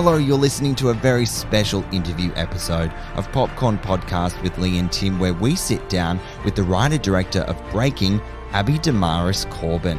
Hello, you're listening to a very special interview episode of Popcorn Podcast with Lee and Tim, where we sit down with the writer-director of Breaking, Abi Damaris Corbin.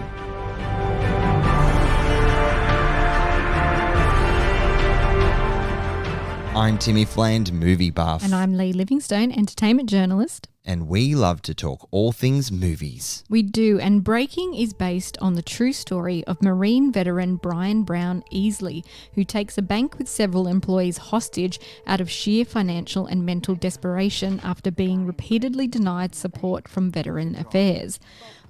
I'm Timmy Fland, movie buff. And I'm Lee Livingstone, entertainment journalist. And we love to talk all things movies. We do, and Breaking is based on the true story of Marine veteran Brian Brown-Easley, who takes a bank with several employees hostage out of sheer financial and mental desperation after being repeatedly denied support from Veteran Affairs.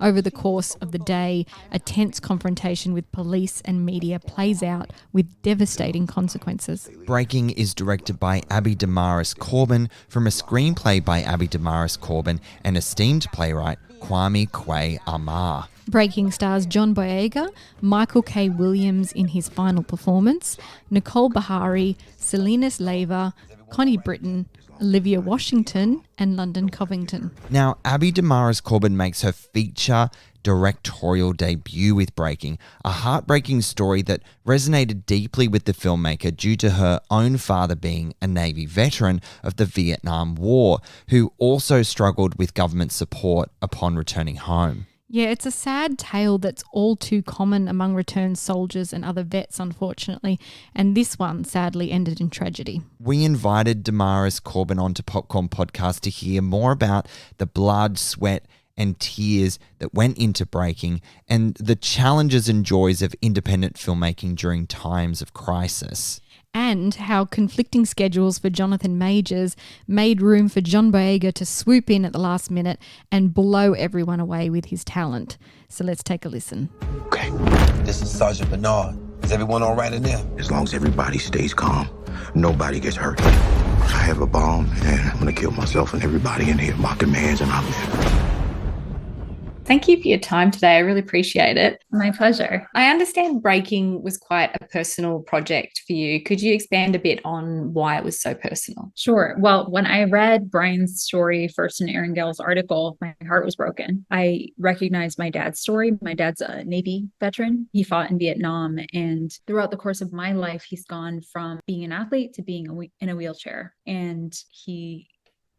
Over the course of the day, a tense confrontation with police and media plays out with devastating consequences. Breaking is directed by Abi Damaris Corbin from a screenplay by Abi Damaris Corbin and esteemed playwright Kwame Kwei-Armah. Breaking stars John Boyega, Michael K. Williams in his final performance, Nicole Bahari, Salinas Leyva, Connie Britton, Olivia Washington and London Covington. Now, Abi Damaris Corbin makes her feature directorial debut with Breaking, a heartbreaking story that resonated deeply with the filmmaker due to her own father being a Navy veteran of the Vietnam War, who also struggled with government support upon returning home. Yeah, it's a sad tale that's all too common among returned soldiers and other vets, unfortunately, and this one sadly ended in tragedy. We invited Damaris Corbin onto Popcorn Podcast to hear more about the blood, sweat, and tears that went into Breaking and the challenges and joys of independent filmmaking during times of crisis. And how conflicting schedules for Jonathan Majors made room for John Boyega to swoop in at the last minute and blow everyone away with his talent. So let's take a listen. Okay, this is Sergeant Bernard. Is everyone all right in there? As long as everybody stays calm, nobody gets hurt. I have a bomb, and I'm gonna kill myself and everybody in here. My commands, and I'm there. Thank you for your time today. I really appreciate it. My pleasure. I understand Breaking was quite a personal project for you. Could you expand a bit on why it was so personal? Sure. Well, when I read Brian's story first in Erin Gale's article, my heart was broken. I recognized my dad's story. My dad's a Navy veteran. He fought in Vietnam. And throughout the course of my life, he's gone from being an athlete to being in a wheelchair. And he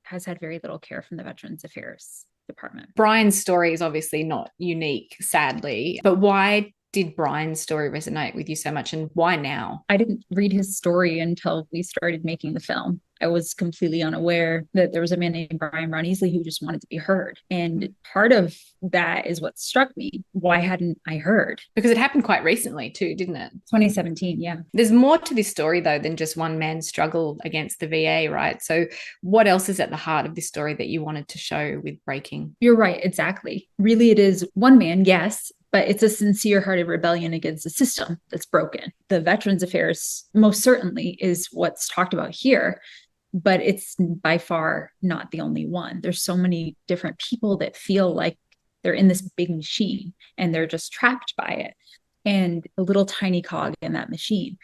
has had very little care from the Veterans Affairs Department. Brian's story is obviously not unique, sadly, but why did Brian's story resonate with you so much, and why now? I didn't read his story until we started making the film. I was completely unaware that there was a man named Brian Brown-Easley who just wanted to be heard. And part of that is what struck me. Why hadn't I heard? Because it happened quite recently too, didn't it? 2017, yeah. There's more to this story though than just one man's struggle against the VA, right? So what else is at the heart of this story that you wanted to show with Breaking? You're right, exactly. Really, it is one man, yes, but it's a sincere-hearted rebellion against a system that's broken. The Veterans Affairs most certainly is what's talked about here, but it's by far not the only one. There's so many different people that feel like they're in this big machine and they're just trapped by it and a little tiny cog in that machine.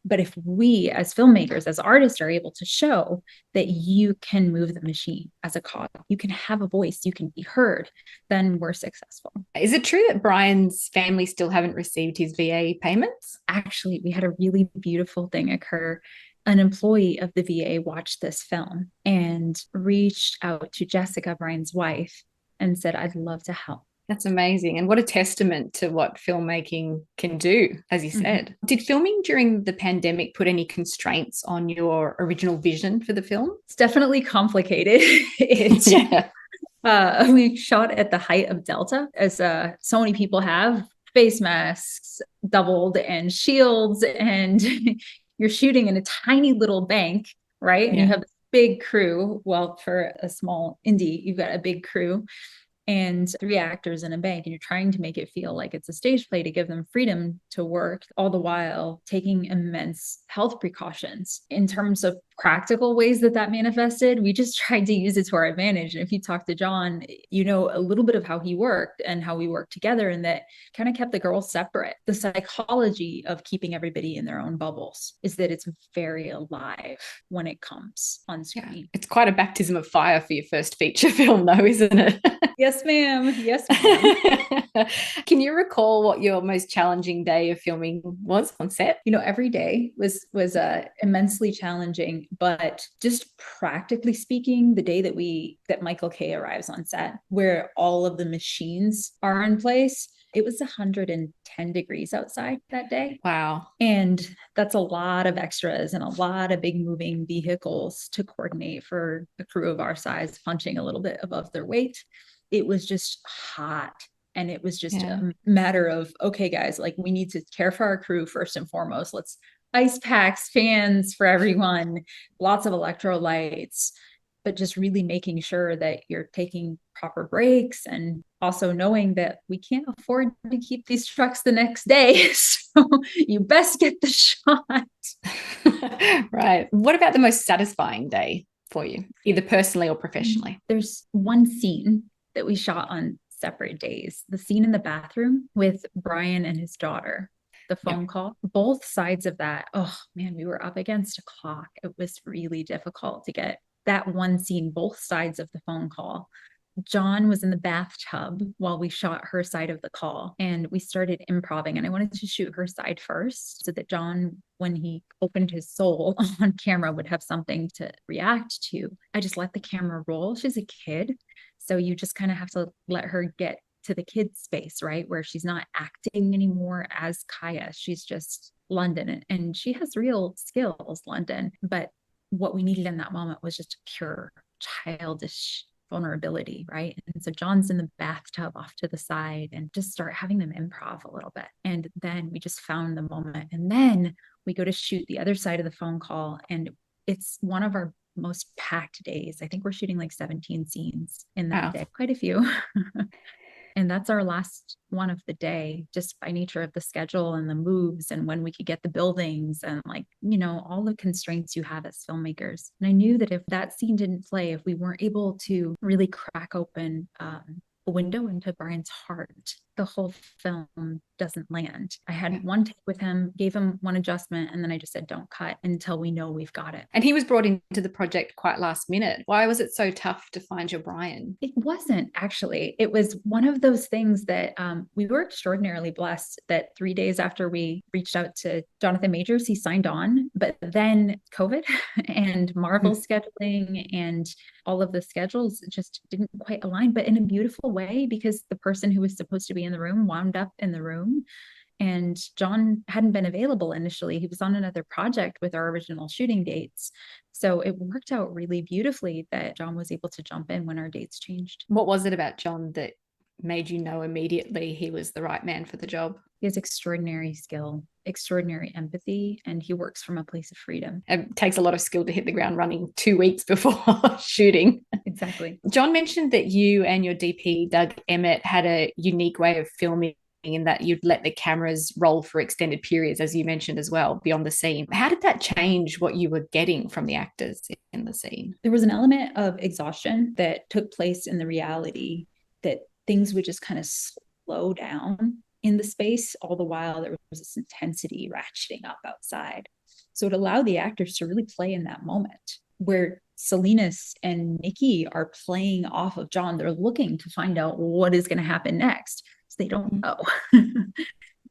But if we as filmmakers, as artists, are able to show that you can move the machine as a cog, you can have a voice, you can be heard, then we're successful. Is it true that Brian's family still haven't received his VA payments? Actually, we had a really beautiful thing occur. An employee of the VA watched this film and reached out to Jessica, Brian's wife, and said, "I'd love to help." That's amazing. And what a testament to what filmmaking can do, as you said. Did filming during the pandemic put any constraints on your original vision for the film? It's definitely complicated. We shot at the height of Delta, as so many people have, face masks doubled and shields, and you're shooting in a tiny little bank, right? And you have a big crew. Well, for a small indie, you've got a big crew and 3 actors in a bank, and you're trying to make it feel like it's a stage play to give them freedom to work, all the while taking immense health precautions. In terms of practical ways that manifested. We just tried to use it to our advantage. And if you talk to John, you know a little bit of how he worked and how we worked together, and that kind of kept the girls separate. The psychology of keeping everybody in their own bubbles is that it's very alive when it comes on screen. Yeah. It's quite a baptism of fire for your first feature film, though, isn't it? Yes, ma'am. Yes, ma'am. Can you recall what your most challenging day of filming was on set? You know, every day was immensely challenging, but just practically speaking, the day that Michael K arrives on set, where all of the machines are in place, it was 110 degrees outside that day. Wow. And that's a lot of extras and a lot of big moving vehicles to coordinate for a crew of our size, punching a little bit above their weight. It was just hot. And it was just a matter of, okay, guys, like we need to care for our crew first and foremost. Let's ice packs, fans for everyone, lots of electrolytes, but just really making sure that you're taking proper breaks, and also knowing that we can't afford to keep these trucks the next day. So you best get the shot. Right. What about the most satisfying day for you, either personally or professionally? There's one scene that we shot on separate days. The scene in the bathroom with Brian and his daughter, the phone call, both sides of that. Oh man, we were up against a clock. It was really difficult to get that one scene, both sides of the phone call. John was in the bathtub while we shot her side of the call, and we started improvising, and I wanted to shoot her side first so that John, when he opened his soul on camera, would have something to react to. I just let the camera roll. She's a kid, so you just kind of have to let her get to the kid space, right? Where she's not acting anymore as Kaya. She's just London, and she has real skills, London. But what we needed in that moment was just pure childish vulnerability, right? And so John's in the bathtub off to the side, and just start having them improv a little bit. And then we just found the moment. And then we go to shoot the other side of the phone call, and it's one of our most packed days. I think we're shooting like 17 scenes in that day, quite a few. And that's our last one of the day, just by nature of the schedule and the moves and when we could get the buildings and, like, you know, all the constraints you have as filmmakers. And I knew that if that scene didn't play, if we weren't able to really crack open a window into Brian's heart, the whole film doesn't land. I had one take with him, gave him one adjustment, and then I just said, don't cut until we know we've got it. And he was brought into the project quite last minute. Why was it so tough to find your Brian? It wasn't, actually. It was one of those things that we were extraordinarily blessed that 3 days after we reached out to Jonathan Majors, he signed on. But then COVID and Marvel scheduling and all of the schedules just didn't quite align, but in a beautiful way, because the person who was supposed to be in the room wound up in the room. And John hadn't been available initially. He was on another project with our original shooting dates. So it worked out really beautifully that John was able to jump in when our dates changed. What was it about John that made you know immediately he was the right man for the job? He has extraordinary skill, extraordinary empathy, and he works from a place of freedom. It takes a lot of skill to hit the ground running 2 weeks before shooting. Exactly. John mentioned that you and your DP, Doug Emmett, had a unique way of filming, in that you'd let the cameras roll for extended periods, as you mentioned as well, beyond the scene. How did that change what you were getting from the actors in the scene? There was an element of exhaustion that took place in the reality, that things would just kind of slow down in the space, all the while there was this intensity ratcheting up outside. So it allowed the actors to really play in that moment, where Salinas and Nikki are playing off of John. They're looking to find out what is going to happen next. So they don't know.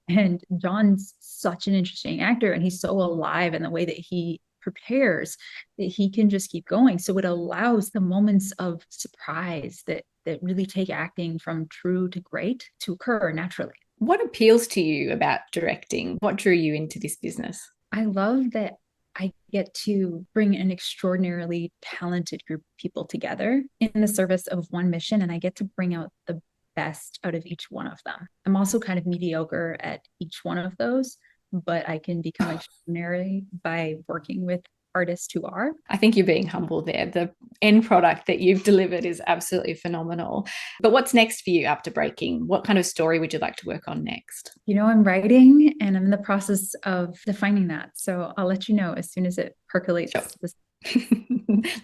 And John's such an interesting actor, and he's so alive in the way that he prepares, that he can just keep going. So it allows the moments of surprise that really take acting from true to great to occur naturally. What appeals to you about directing? What drew you into this business? I love that I get to bring an extraordinarily talented group of people together in the service of one mission, and I get to bring out the best out of each one of them. I'm also kind of mediocre at each one of those, but I can become extraordinary by working with artists who are. I think you're being humble there. The end product that you've delivered is absolutely phenomenal. But what's next for you after Breaking? What kind of story would you like to work on next? You know, I'm writing and I'm in the process of defining that. So I'll let you know as soon as it percolates. Sure.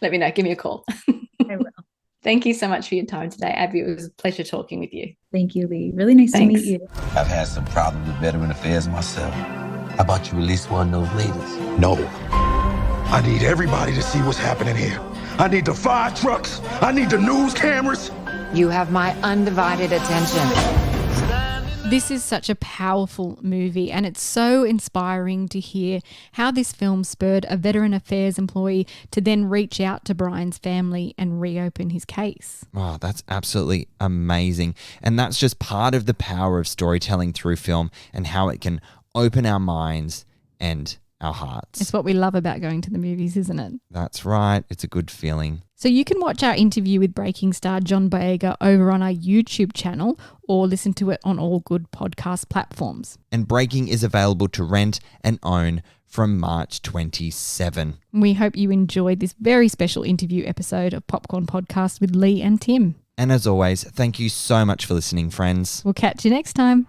Let me know. Give me a call. I will. Thank you so much for your time today, Abby. It was a pleasure talking with you. Thank you, Lee. Really nice to meet you. I've had some problems with veteran affairs myself. How about you release one of those leaders? No. I need everybody to see what's happening here. I need the fire trucks. I need the news cameras. You have my undivided attention. This is such a powerful movie, and it's so inspiring to hear how this film spurred a Veteran Affairs employee to then reach out to Brian's family and reopen his case. Wow, that's absolutely amazing. And that's just part of the power of storytelling through film and how it can open our minds and our hearts. It's what we love about going to the movies, isn't it? That's right. It's a good feeling. So you can watch our interview with Breaking star John Boyega over on our YouTube channel or listen to it on all good podcast platforms. And Breaking is available to rent and own from March 27. We hope you enjoyed this very special interview episode of Popcorn Podcast with Lee and Tim. And as always, thank you so much for listening, friends. We'll catch you next time.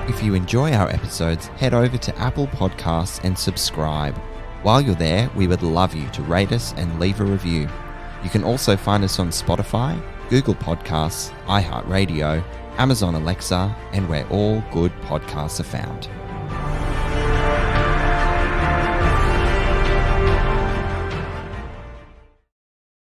If you enjoy our episodes, head over to Apple Podcasts and subscribe. While you're there, we would love you to rate us and leave a review. You can also find us on Spotify, Google Podcasts, iHeartRadio, Amazon Alexa, and where all good podcasts are found.